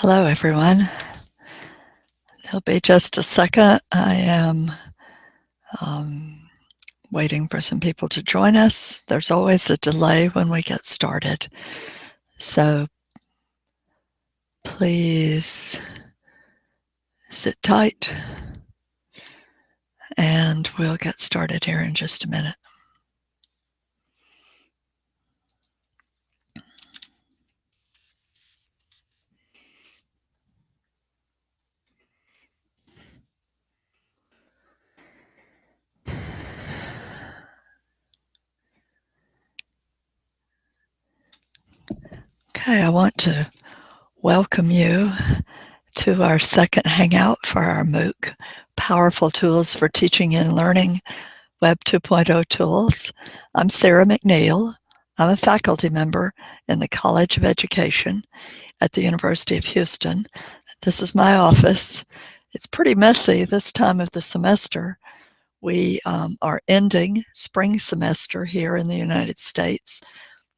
Hello, everyone. It'll be just a second. I am waiting for some people to join us. There's always a delay when we get started. So please sit tight and we'll get started here in just a minute. Okay, I want to welcome you to our second Hangout for our MOOC, Powerful Tools for Teaching and Learning, Web 2.0 Tools. I'm Sarah McNeil. I'm a faculty member in the College of Education at the University of Houston. This is my office. It's pretty messy this time of the semester. We are ending spring semester here in the United States,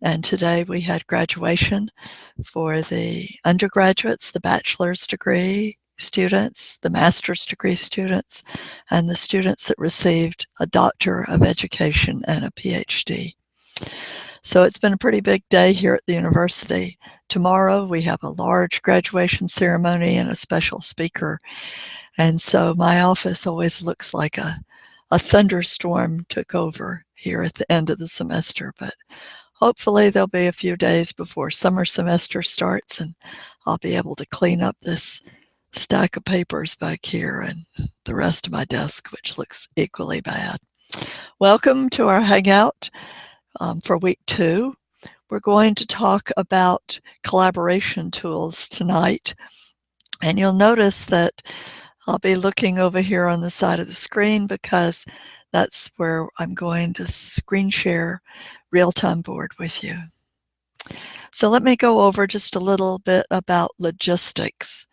and today we had graduation for the undergraduates, the bachelor's degree students, the master's degree students, and the students that received a Doctor of Education and a PhD. So it's been a pretty big day here at the university. Tomorrow we have a large graduation ceremony and a special speaker. And so my office always looks like a thunderstorm took over here at the end of the semester. But hopefully there'll be a few days before summer semester starts and I'll be able to clean up this stack of papers back here and the rest of my desk, which looks equally bad. Welcome to our Hangout. For week 2, we're going to talk about collaboration tools tonight. And you'll notice that I'll be looking over here on the side of the screen because that's where I'm going to screen share Realtime Board with you. So let me go over just a little bit about logistics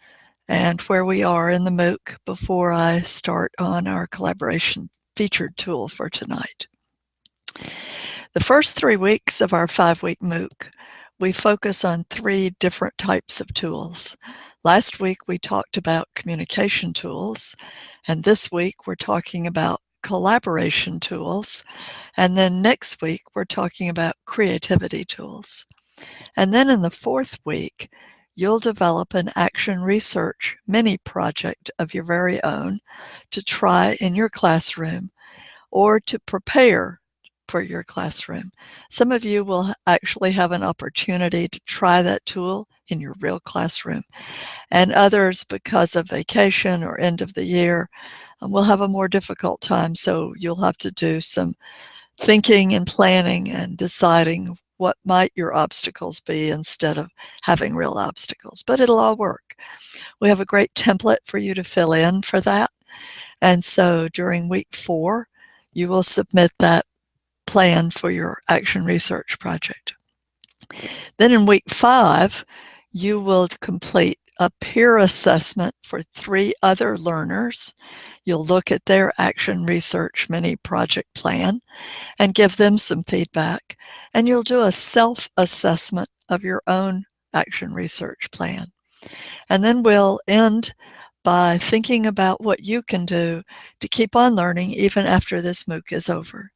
and where we are in the MOOC before I start on our collaboration featured tool for tonight. The first 3 weeks of our 5-week MOOC, we focus on 3 different types of tools. Last week, we talked about communication tools, and this week, we're talking about collaboration tools, and then next week, we're talking about creativity tools. And then in the 4th week, you'll develop an action research mini project of your very own to try in your classroom or to prepare for your classroom. Some of you will actually have an opportunity to try that tool in your real classroom, and others, because of vacation or end of the year, will have a more difficult time, so you'll have to do some thinking and planning and deciding what might your obstacles be instead of having real obstacles, but it'll all work. We have a great template for you to fill in for that, and so during week 4, you will submit that plan for your action research project. Then in week 5, you will complete a peer assessment for 3 other learners. You'll look at their action research mini project plan and give them some feedback, and you'll do a self-assessment of your own action research plan. And then we'll end by thinking about what you can do to keep on learning even after this MOOC is over.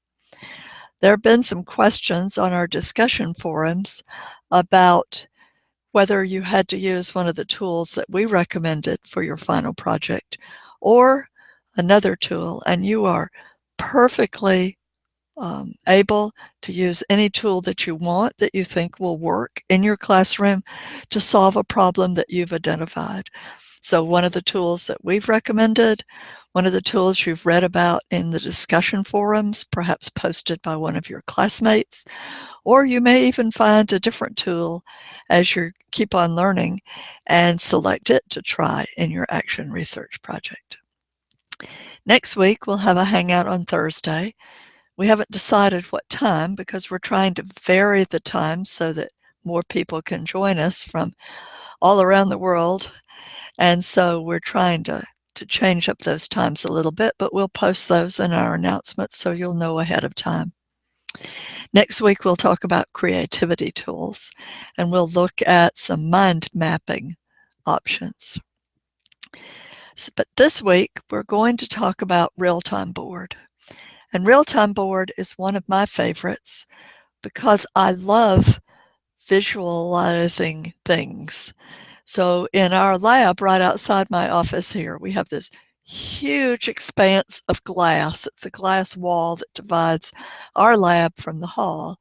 There have been some questions on our discussion forums about whether you had to use one of the tools that we recommended for your final project or another tool, and you are perfectly able to use any tool that you want that you think will work in your classroom to solve a problem that you've identified. So one of the tools that we've recommended, one of the tools you've read about in the discussion forums, perhaps posted by one of your classmates, or you may even find a different tool as you keep on learning and select it to try in your action research project. Next week, we'll have a Hangout on Thursday. We haven't decided what time because we're trying to vary the time so that more people can join us from all around the world. And so we're trying to change up those times a little bit, but we'll post those in our announcements so you'll know ahead of time. Next week, we'll talk about creativity tools, and we'll look at some mind mapping options. But this week, we're going to talk about Realtime Board. And Realtime Board is one of my favorites because I love visualizing things. So in our lab right outside my office here, we have this huge expanse of glass. It's a glass wall that divides our lab from the hall.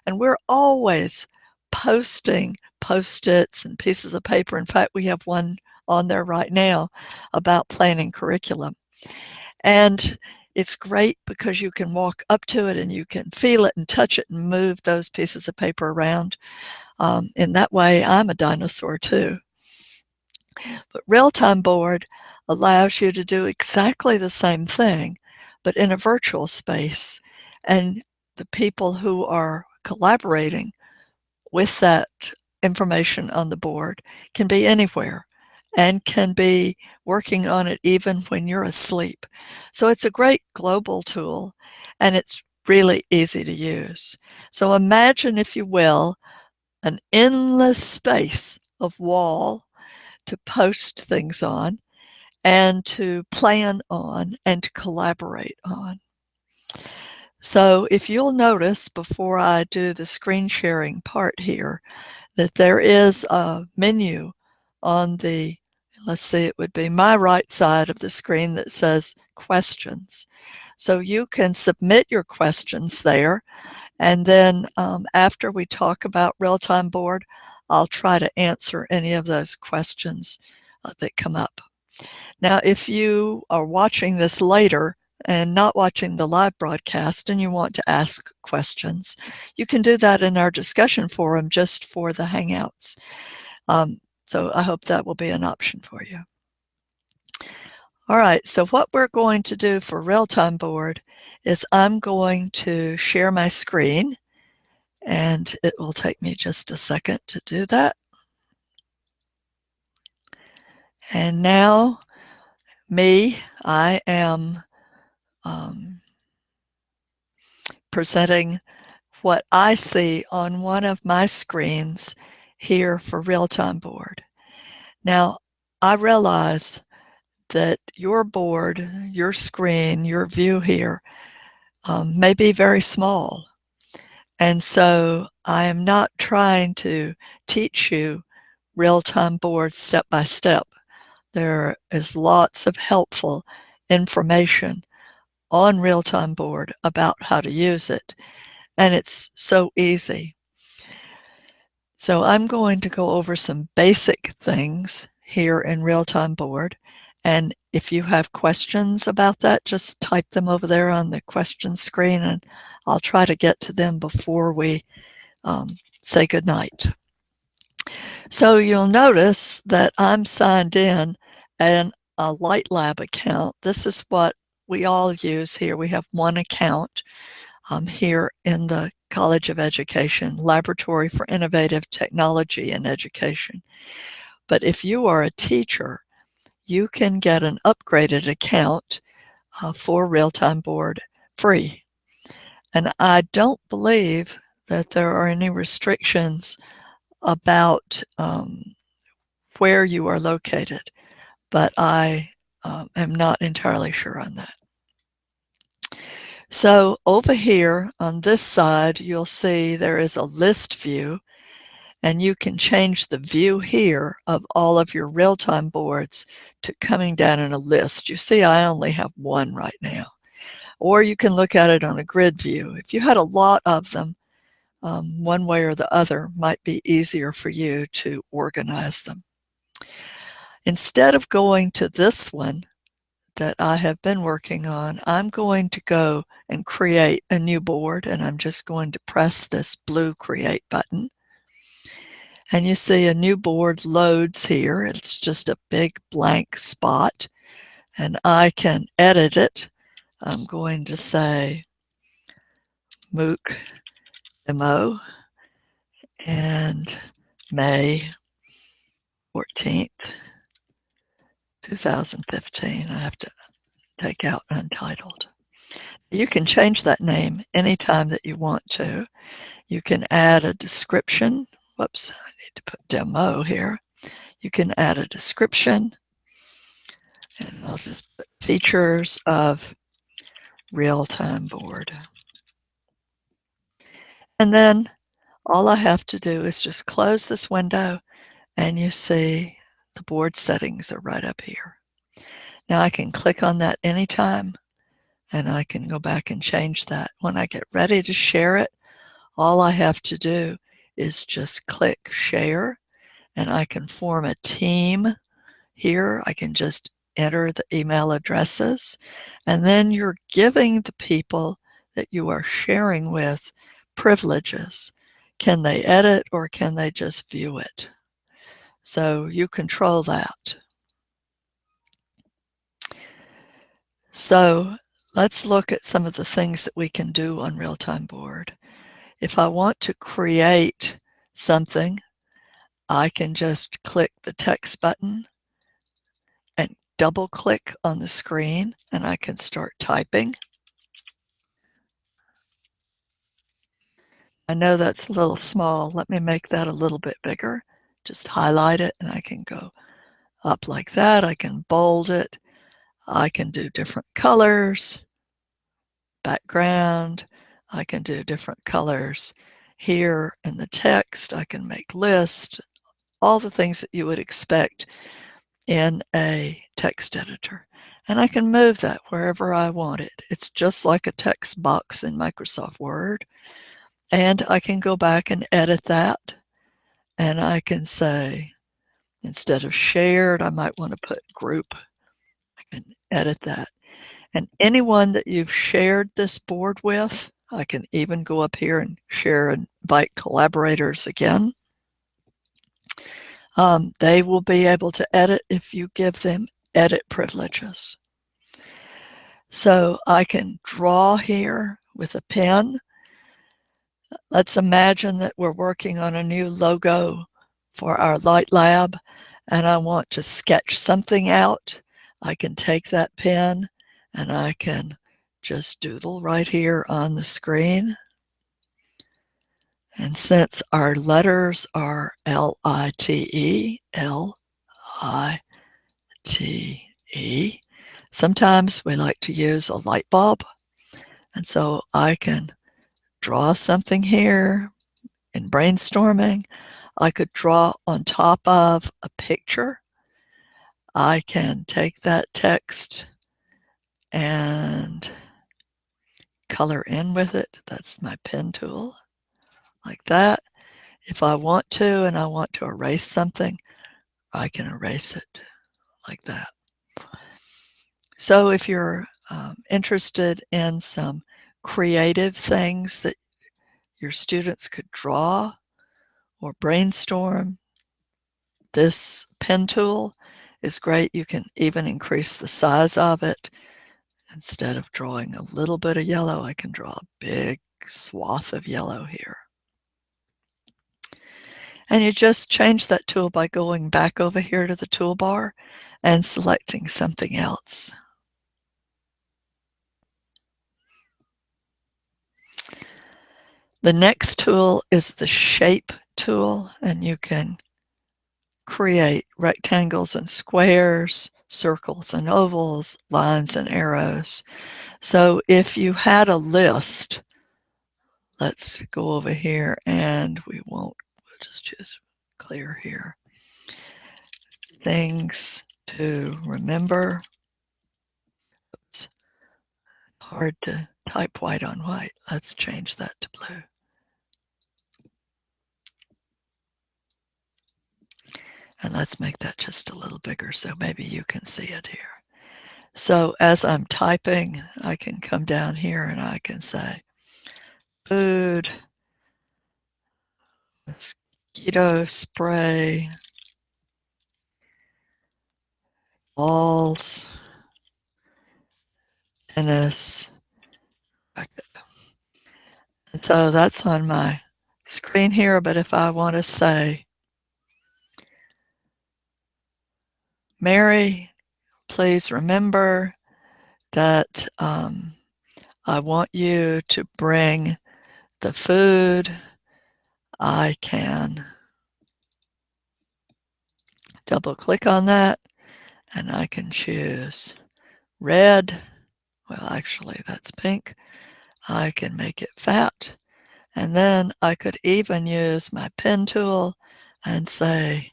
And we're always posting Post-its and pieces of paper. In fact, we have one on there right now about planning curriculum. And it's great because you can walk up to it and you can feel it and touch it and move those pieces of paper around. In that way, I'm a dinosaur too. But Realtime Board allows you to do exactly the same thing, but in a virtual space. And the people who are collaborating with that information on the board can be anywhere and can be working on it even when you're asleep. So it's a great global tool, and it's really easy to use. So imagine, if you will, an endless space of wall to post things on and to plan on and to collaborate on. So if you'll notice before I do the screen sharing part here, that there is a menu on the, let's see, it would be my right side of the screen that says questions. So you can submit your questions there, and then after we talk about Realtime Board, I'll try to answer any of those questions that come up. Now, if you are watching this later and not watching the live broadcast and you want to ask questions, you can do that in our discussion forum just for the Hangouts. So I hope that will be an option for you. All right, so what we're going to do for Realtime Board is I'm going to share my screen, and it will take me just a second to do that. And now, I am presenting what I see on one of my screens here for Realtime Board. Now, I realize that your board, your screen, your view here may be very small. And so I am not trying to teach you Realtime Board step by step. There is lots of helpful information on Realtime Board about how to use it. And it's so easy. So I'm going to go over some basic things here in Realtime Board. And if you have questions about that, just type them over there on the question screen, and I'll try to get to them before we say goodnight. So you'll notice that I'm signed in and a Light Lab account. This is what we all use here. We have one account here in the College of Education, Laboratory for Innovative Technology in Education. But if you are a teacher, you can get an upgraded account for Realtime Board free. And I don't believe that there are any restrictions about where you are located, but I am not entirely sure on that. So over here on this side, you'll see there is a list view, and you can change the view here of all of your Realtime Boards to coming down in a list. You see I only have one right now. Or you can look at it on a grid view. If you had a lot of them, one way or the other might be easier for you to organize them. Instead of going to this one that I have been working on, I'm going to go and create a new board, and I'm just going to press this blue Create button. And you see a new board loads here. It's just a big blank spot, and I can edit it. I'm going to say MOOC demo and May 14th, 2015. I have to take out untitled. You can change that name anytime that you want to. You can add a description. Whoops, I need to put demo here. You can add a description, and I'll just put features of Realtime Board. And then all I have to do is just close this window, and you see the board settings are right up here. Now I can click on that anytime, and I can go back and change that. When I get ready to share it, all I have to do is just click share, and I can form a team here. I can just enter the email addresses, and then you're giving the people that you are sharing with privileges. Can they edit or can they just view it? So you control that. So let's look at some of the things that we can do on Realtime Board. If I want to create something, I can just click the text button and double click on the screen, and I can start typing. I know that's a little small. Let me make that a little bit bigger. Just highlight it, and I can go up like that. I can bold it. I can do different colors, background. I can do different colors here in the text. I can make lists, all the things that you would expect in a text editor. And I can move that wherever I want it. It's just like a text box in Microsoft Word. And I can go back and edit that. And I can say, instead of shared, I might want to put group. I can edit that. And anyone that you've shared this board with, I can even go up here and share and invite collaborators again. They will be able to edit if you give them edit privileges. So I can draw here with a pen. Let's imagine that we're working on a new logo for our Light Lab, and I want to sketch something out. I can take that pen and I can just doodle right here on the screen. And since our letters are L-I-T-E, L-I-T-E, sometimes we like to use a light bulb. And so I can draw something here in brainstorming. I could draw on top of a picture. I can take that text and color in with it. That's my pen tool, like that. If I want to and I want to erase something, I can erase it like that. So if you're interested in some creative things that your students could draw or brainstorm, this pen tool is great. You can even increase the size of it. Instead of drawing a little bit of yellow, I can draw a big swath of yellow here. And you just change that tool by going back over here to the toolbar and selecting something else. The next tool is the shape tool, and you can create rectangles and squares, circles and ovals, lines and arrows. So if you had a list, let's go over here and we'll just choose clear here. Things to remember. It's hard to type white on white. Let's change that to blue. And let's make that just a little bigger so maybe you can see it here. So as I'm typing, I can come down here and I can say food, mosquito spray, balls, tennis racket. And so that's on my screen here, but if I want to say, Mary, please remember that I want you to bring the food. I can double click on that, and I can choose red. Well, actually, that's pink. I can make it fat. And then I could even use my pen tool and say,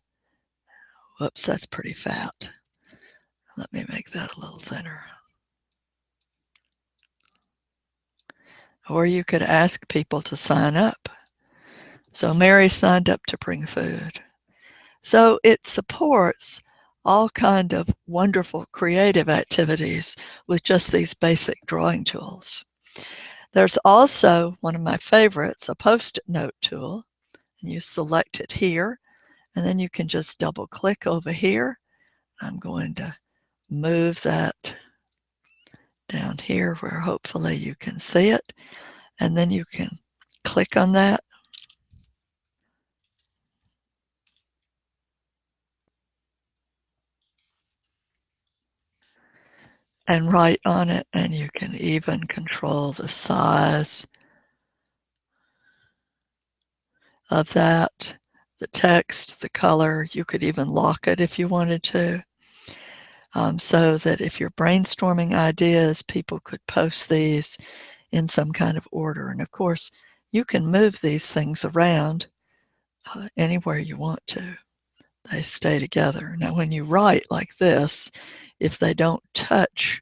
whoops, that's pretty fat. Let me make that a little thinner. Or you could ask people to sign up. So Mary signed up to bring food. So it supports all kind of wonderful creative activities with just these basic drawing tools. There's also one of my favorites, a post-it note tool. And you select it here, and then you can just double click over here. I'm going to move that down here where hopefully you can see it, and then you can click on that. And write on it, and you can even control the size of that, the text, the color. You could even lock it if you wanted to, so that if you're brainstorming ideas, people could post these in some kind of order. And of course, you can move these things around anywhere you want to. They stay together. Now, when you write like this, if they don't touch,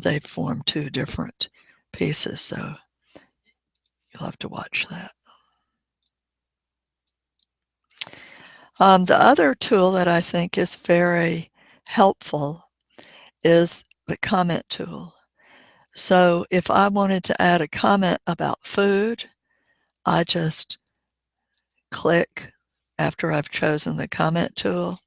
they form two different pieces. So you'll have to watch that. The other tool that I think is very helpful is the comment tool. So if I wanted to add a comment about food, I just click after I've chosen the comment tool.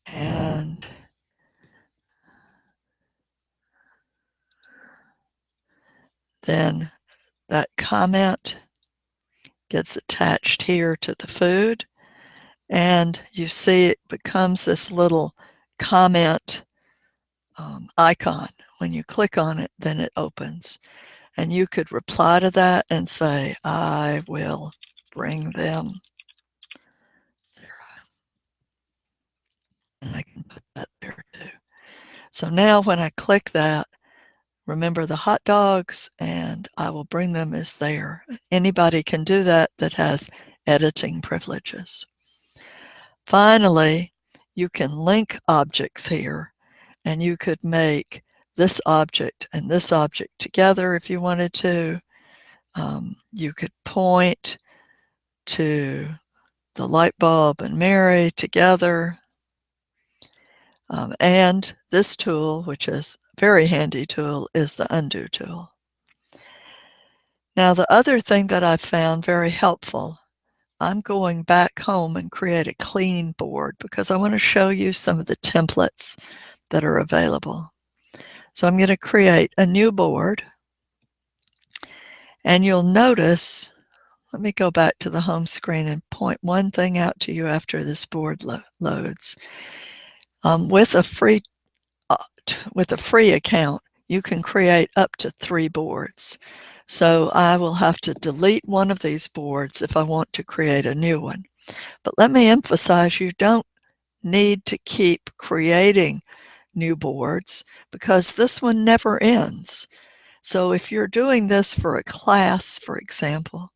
And then that comment gets attached here to the food. And you see it becomes this little comment icon. When you click on it, then it opens. And you could reply to that and say, I will bring them 0. And I can put that there too. So now when I click that, remember the hot dogs and I will bring them is there. Anybody can do that that has editing privileges. Finally, you can link objects here, and you could make this object and this object together if you wanted to. You could point to the light bulb and Mary together. And this tool, which is a very handy tool, is the undo tool. Now, the other thing that I found very helpful, I'm going back home and create a clean board because I want to show you some of the templates that are available. So I'm going to create a new board, and you'll notice, let me go back to the home screen and point one thing out to you after this board loads. With a free account, you can create up to 3 boards. So I will have to delete one of these boards if I want to create a new one. But let me emphasize, you don't need to keep creating new boards because this one never ends. So if you're doing this for a class, for example,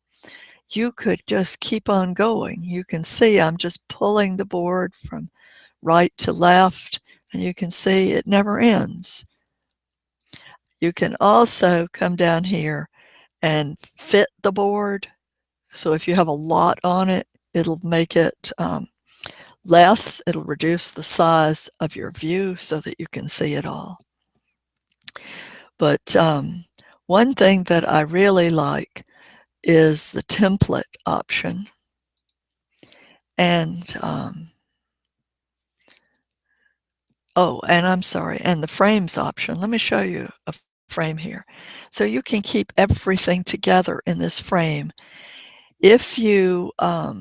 you could just keep on going. You can see I'm just pulling the board from right to left, and you can see it never ends. You can also come down here and fit the board. So if you have a lot on it, it'll make it less. It'll reduce the size of your view so that you can see it all. But one thing that I really like is the template option. And and I'm sorry, and the frames option. Let me show you a frame here. So you can keep everything together in this frame. If you have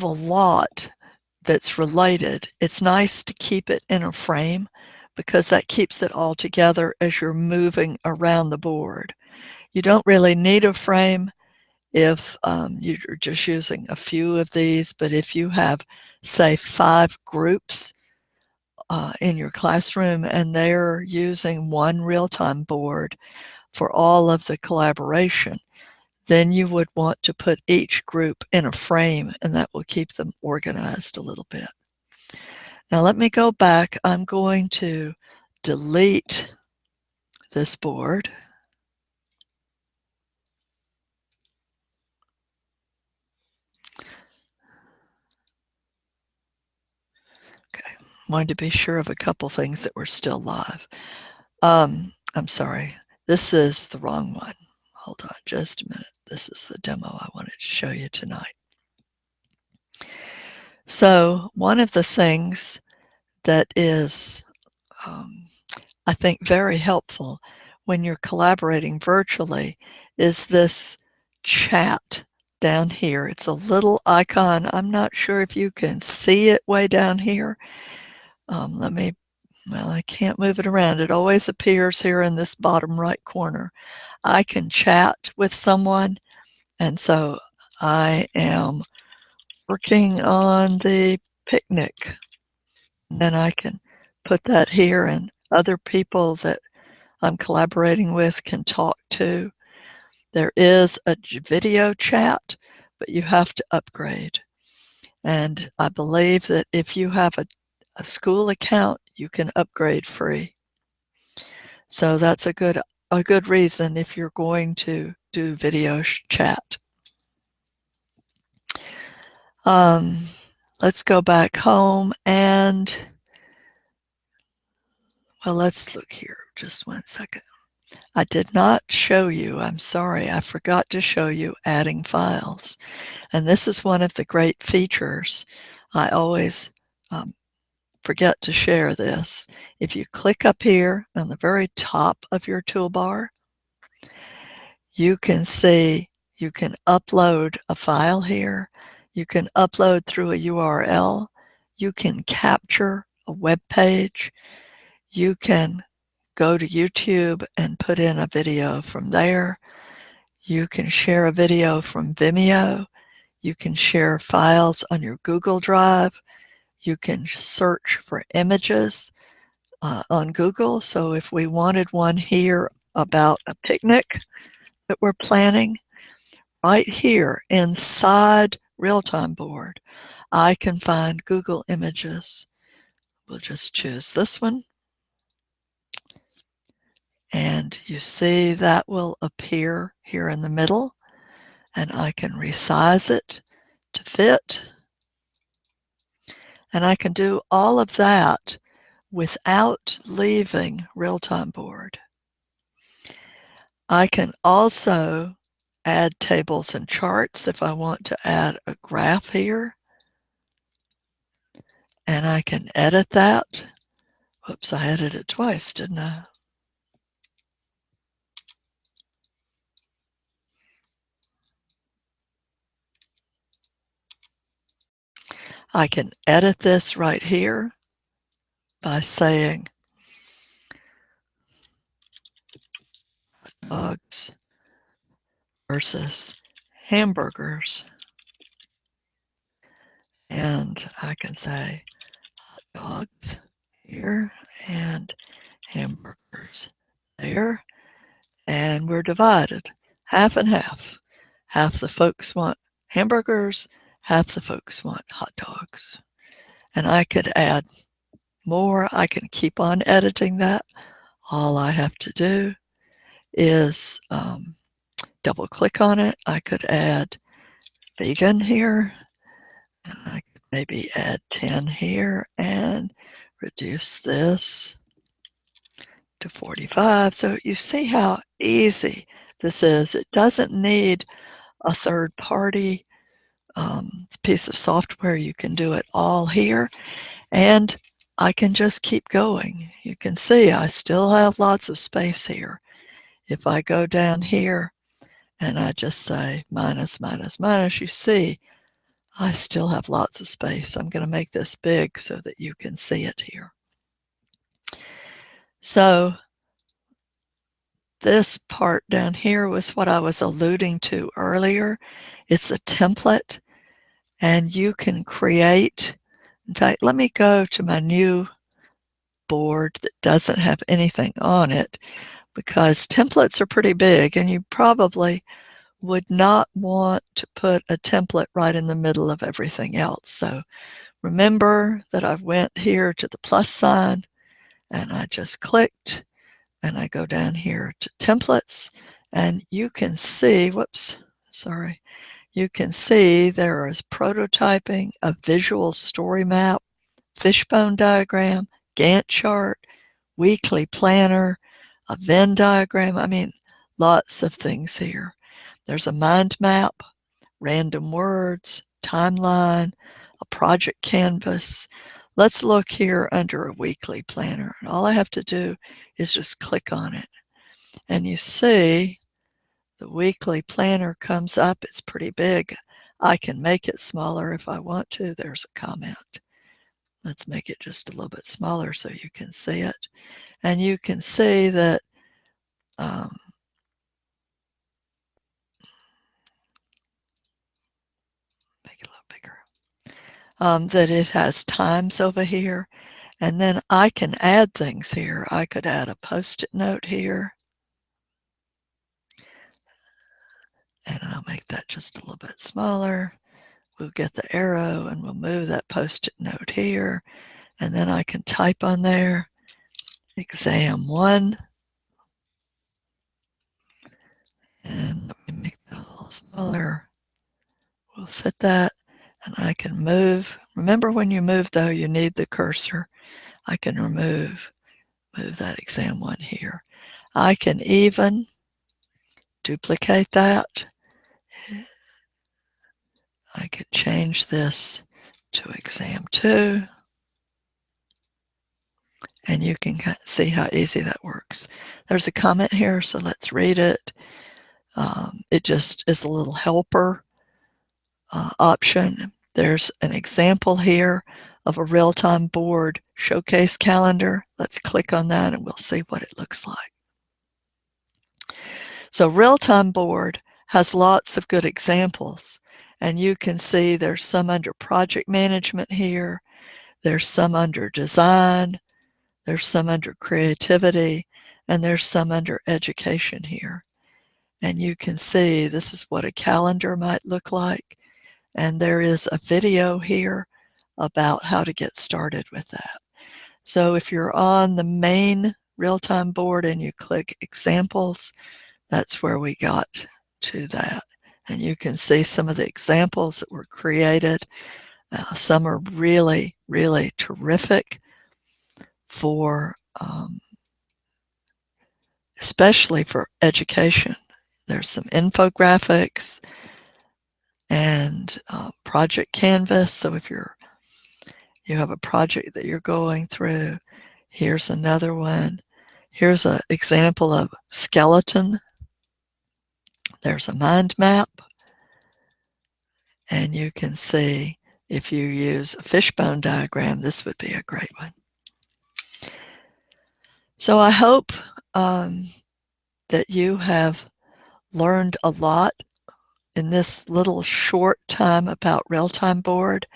a lot that's related. It's nice to keep it in a frame because that keeps it all together as you're moving around the board. You don't really need a frame if you're just using a few of these, but if you have, say, 5 groups in your classroom and they're using one real-time board for all of the collaboration, then you would want to put each group in a frame, and that will keep them organized a little bit. Now let me go back. I'm going to delete this board. Okay, wanted to be sure of a couple things that were still live. I'm sorry, this is the wrong one. Hold on just a minute. This is the demo I wanted to show you tonight. So one of the things that is, I think, very helpful when you're collaborating virtually is this chat down here. It's a little icon. I'm not sure if you can see it way down here. Well, I can't move it around. It always appears here in this bottom right corner. I can chat with someone, and so I am working on the picnic. And then I can put that here, and other people that I'm collaborating with can talk to. There is a video chat, but you have to upgrade. And I believe that if you have a school account, you can upgrade free. So that's a good reason if you're going to do video chat. Let's go back home and, well, let's look here just 1 second. I did not show you, I'm sorry, I forgot to show you adding files. And this is one of the great features. I always forget to share this. If you click up here on the very top of your toolbar, you can see you can upload a file here. You can upload through a URL. You can capture a web page. You can go to YouTube and put in a video from there. You can share a video from Vimeo. You can share files on your Google Drive. You can search for images on Google. So if we wanted one here about a picnic that we're planning, right here inside Realtime Board, I can find Google images. We'll just choose this one. And you see that will appear here in the middle, and I can resize it to fit. And I can do all of that without leaving Realtime Board. I can also add tables and charts if I want to add a graph here. And I can edit that. Whoops, I edited it twice, didn't I? I can edit this right here by saying dogs versus hamburgers. And I can say dogs here and hamburgers there. And we're divided half and half. Half the folks want hamburgers, half the folks want hot dogs. And I could add more. I can keep on editing that. All I have to do is double click on it. I could add vegan here, and I could maybe add 10 here and reduce this to 45. So you see how easy this is. It doesn't need a third party piece of software. You can do it all here, and I can just keep going. You can see I still have lots of space here. If I go down here and I just say minus, minus, minus, you see I still have lots of space. I'm going to make this big so that you can see it here. So this part down here was what I was alluding to earlier. It's a template, and you can create. In fact, let me go to my new board that doesn't have anything on it, because templates are pretty big and you probably would not want to put a template right in the middle of everything else. So remember that I went here to the plus sign and I just clicked, and I go down here to templates, and you can see, you can see there is prototyping, a visual story map, fishbone diagram, Gantt chart, weekly planner, a Venn diagram. I mean, lots of things here. There's a mind map, random words, timeline, a project canvas. Let's look here under a weekly planner. And all I have to do is just click on it. And you see the weekly planner comes up. It's pretty big. I can make it smaller if I want to. There's a comment. Let's make it just a little bit smaller so you can see it. And you can see that make it a little bigger, that it has times over here. And then I can add things here. I could add a post-it note here. And I'll make that just a little bit smaller. We'll get the arrow and we'll move that post-it note here. And then I can type on there, exam 1. And let me make that a little smaller. We'll fit that, and I can move. Remember, when you move though, you need the cursor. I can move that exam 1 here. I can even duplicate that. I could change this to exam 2. And you can see how easy that works. There's a comment here, so let's read it. It just is a little helper option. There's an example here of a real-time board showcase calendar. Let's click on that and we'll see what it looks like. So Realtime Board has lots of good examples, and you can see there's some under project management here, there's some under design, there's some under creativity, and there's some under education here. And you can see this is what a calendar might look like. And there is a video here about how to get started with that. So if you're on the main Realtime Board and you click examples, that's where we got to that. And you can see some of the examples that were created. Some are really, really terrific for, especially for education. There's some infographics and project canvas. So if you have a project that you're going through, here's another one. Here's an example of skeleton. There's a mind map. And you can see if you use a fishbone diagram, this would be a great one. So I hope that you have learned a lot in this little short time about Realtime Board,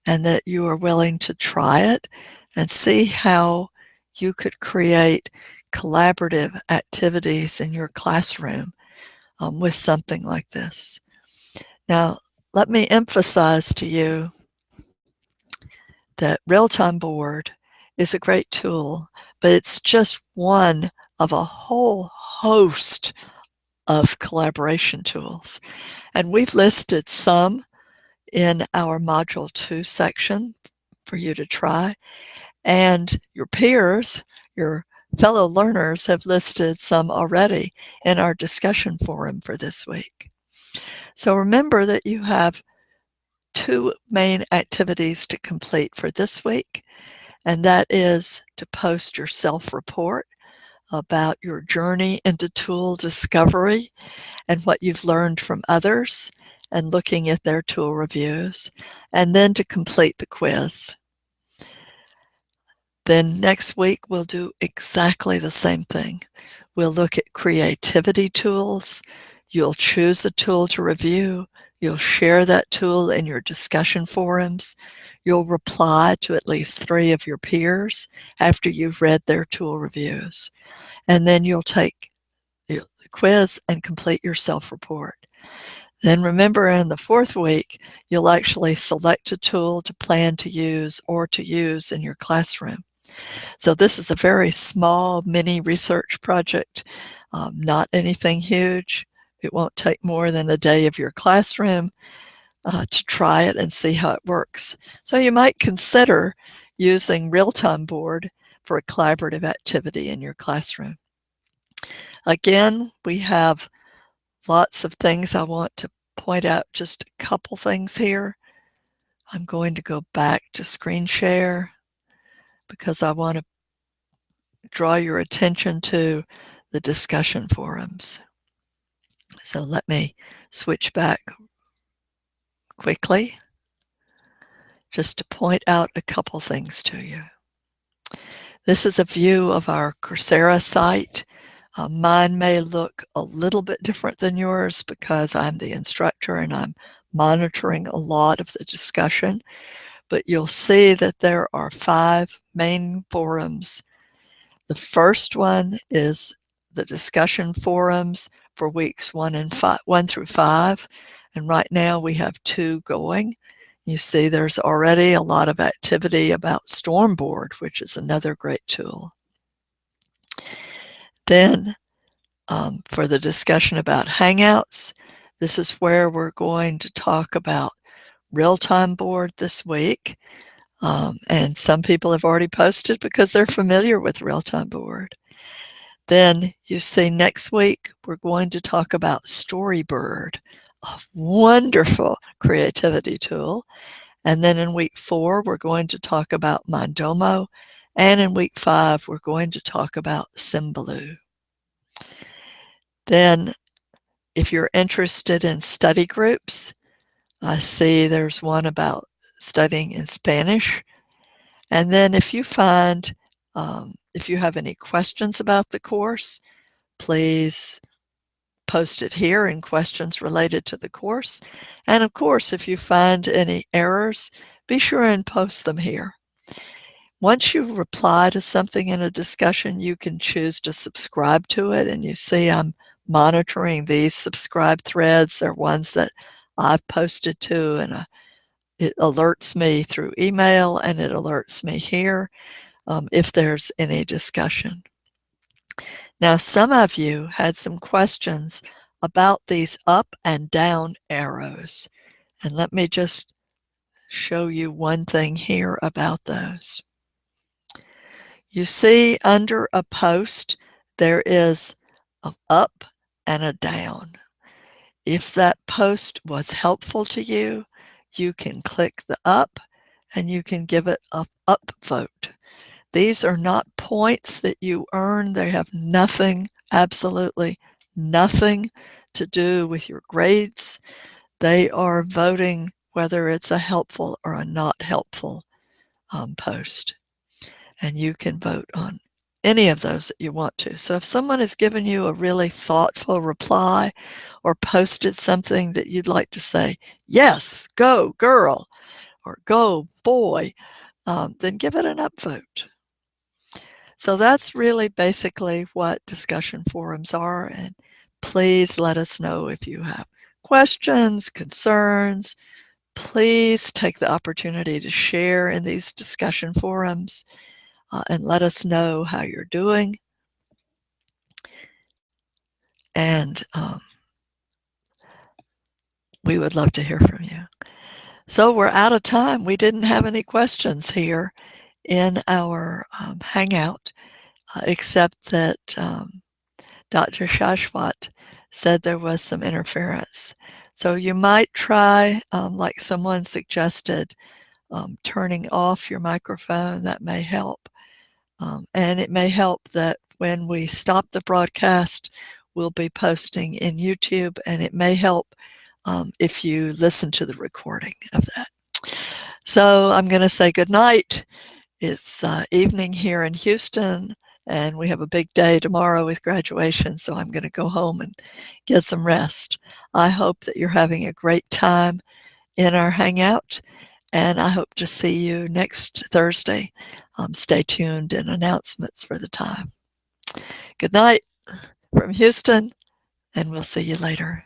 and that you are willing to try it and see how you could create collaborative activities in your classroom with something like this. Now, let me emphasize to you that Realtime Board is a great tool, but it's just one of a whole host of collaboration tools. And we've listed some in our Module 2 section for you to try. And your peers, your fellow learners, have listed some already in our discussion forum for this week. So remember that you have 2 main activities to complete for this week, and that is to post your self-report about your journey into tool discovery and what you've learned from others, and looking at their tool reviews, and then to complete the quiz. Then next week, we'll do exactly the same thing. We'll look at creativity tools. You'll choose a tool to review. You'll share that tool in your discussion forums. You'll reply to at least 3 of your peers after you've read their tool reviews. And then you'll take the quiz and complete your self-report. Then remember, in the 4th week, you'll actually select a tool to plan to use or to use in your classroom. So this is a very small mini research project, not anything huge. It won't take more than a day of your classroom to try it and see how it works. So you might consider using Realtime Board for a collaborative activity in your classroom. Again, we have lots of things. I want to point out just a couple things here. I'm going to go back to screen share because I want to draw your attention to the discussion forums. So let me switch back quickly just to point out a couple things to you. This is a view of our Coursera site. Mine may look a little bit different than yours because I'm the instructor and I'm monitoring a lot of the discussion, but you'll see that there are 5 main forums. The first one is the discussion forums for weeks 1 through 5, and right now we have 2 going. You see there's already a lot of activity about Stormboard, which is another great tool. Then for the discussion about Hangouts, this is where we're going to talk about Realtime Board this week. And some people have already posted because they're familiar with Realtime Board. Then you see next week, we're going to talk about Storybird, a wonderful creativity tool. And then in week 4, we're going to talk about Mindomo. And in week 5, we're going to talk about Symbaloo. Then if you're interested in study groups, I see there's one about studying in Spanish. And then if you find, if you have any questions about the course, please post it here in questions related to the course. And of course, if you find any errors, be sure and post them here. Once you reply to something in a discussion, you can choose to subscribe to it. And you see I'm monitoring these subscribe threads. They're ones that I've posted to, and it alerts me through email, and it alerts me here if there's any discussion. Now, some of you had some questions about these up and down arrows, and let me just show you one thing here about those. You see under a post, there is an up and a down. If that post was helpful to you, you can click the up and you can give it an up vote. These are not points that you earn. They have nothing, absolutely nothing to do with your grades. They are voting whether it's a helpful or a not helpful post. And you can vote on any of those that you want to. So if someone has given you a really thoughtful reply or posted something that you'd like to say, yes, go girl, or go boy, then give it an upvote. So that's really basically what discussion forums are. And please let us know if you have questions, concerns. Please take the opportunity to share in these discussion forums and let us know how you're doing. And we would love to hear from you. So we're out of time. We didn't have any questions here in our Hangout, except that Dr. Shashwat said there was some interference. So you might try, like someone suggested, turning off your microphone. That may help. And it may help that when we stop the broadcast, we'll be posting in YouTube, and it may help if you listen to the recording of that. So I'm going to say good night. It's evening here in Houston, and we have a big day tomorrow with graduation, so I'm going to go home and get some rest. I hope that you're having a great time in our Hangout, and I hope to see you next Thursday. Stay tuned in announcements for the time. Good night from Houston, and we'll see you later.